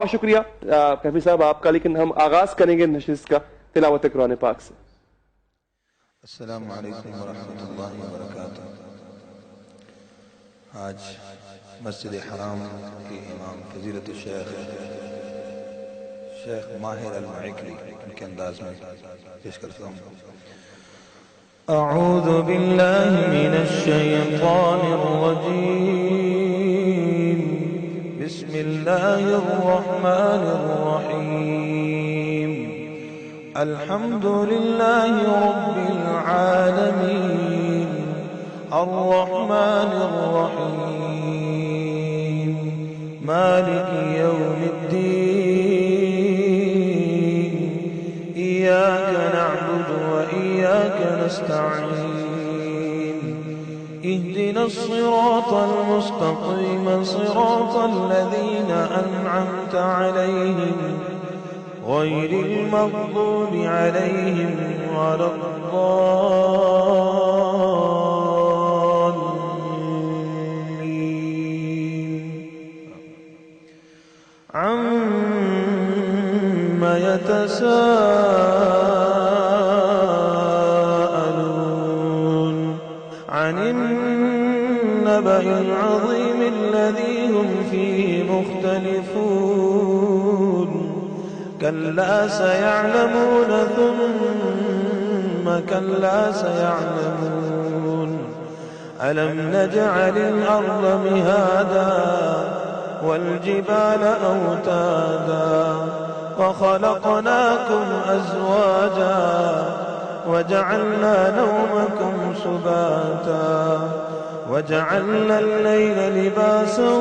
बहुत शुक्रिया कैफी साहब आपका। लेकिन हम आगाज करेंगे नशिस्त का तिलावत कुरान पाक से। अस्सलामु अलैकुम वरहमतुल्लाहि वबरकातुहू। आज मस्जिद हराम के इमाम फजीलत शेख माहिर अल-मुइकली उनके अंदाज में पेश करता हूँ। अऊज़ु बिल्लाहि मिनश शैतानिर रजीम। बिस्मिल्लाहिर रहमानिर रहीम। अल्हम्दुलिल्लाहि रब्बिल आलमीन अर्रहमानिर रहीम मालिकि यौमिद्दीन। इय्याक नअबुदु व इय्याक नस्तईन। इहदिनस सिरातल मुस्तक़ीम सिरातल लज़ीना अनअमत अलैहिम गैरिल मग़्दूबि अलैहिम वलद्दाल्लीन। अम्मा यतसाअलून अनिन नबइल अज़ीम الذي هم فيه مختلفون। كلا سيعلمون ثم كلا سيعلمون. ألم نجعل الأرض مهادا والجبال أوتادا وخلقناكم أزواجا وجعلنا نومكم سباتا وجعلنا الليل لباسا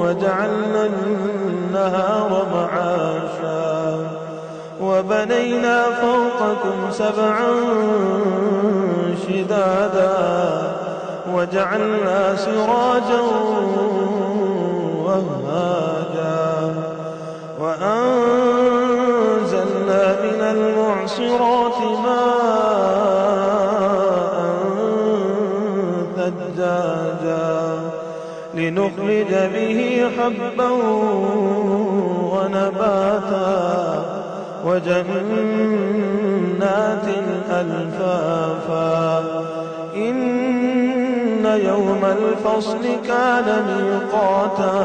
وجعلنا النهار معاشا وبنينا فوقكم سبعا شدادا وجعلنا سراجا وهاجا وأنزلنا من المعصرات ماء ثجاجا لنخرج به حبا ونباتا وجنات ألفافا. إن يوم الفصل كان ميقاتا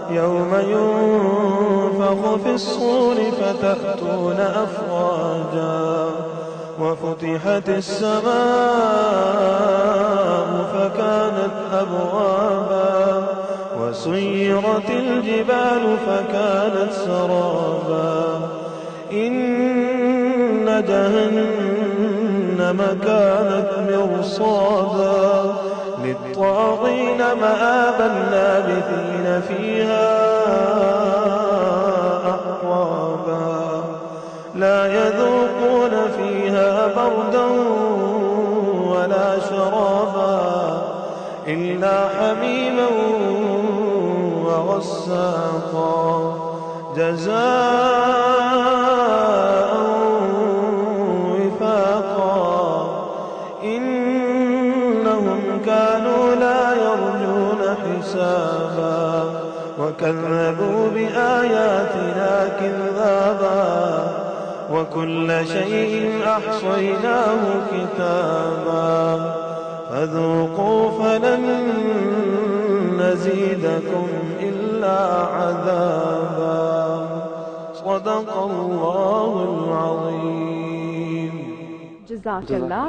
يوم ينفخ في الصور فتأتون أفواجا وفتحت السماء فكانت أبوابا وسيرت الجبال فكانت سرابا. إن جهنم كانت مرصادا للطاغين مآبا لابثين فيها أحقابا. لا يذوقون فيها بردا ولا شرابا إلا حميما وغساقا جزاء وفاقا. إنهم كانوا لا يرجون حسابا وكذبوا بآياتنا كذابا وكل شيء أحصيناه كتابا فذوقوا فلن نزيدكم إلا عذابا. صدق الله العظيم. جزاك الله.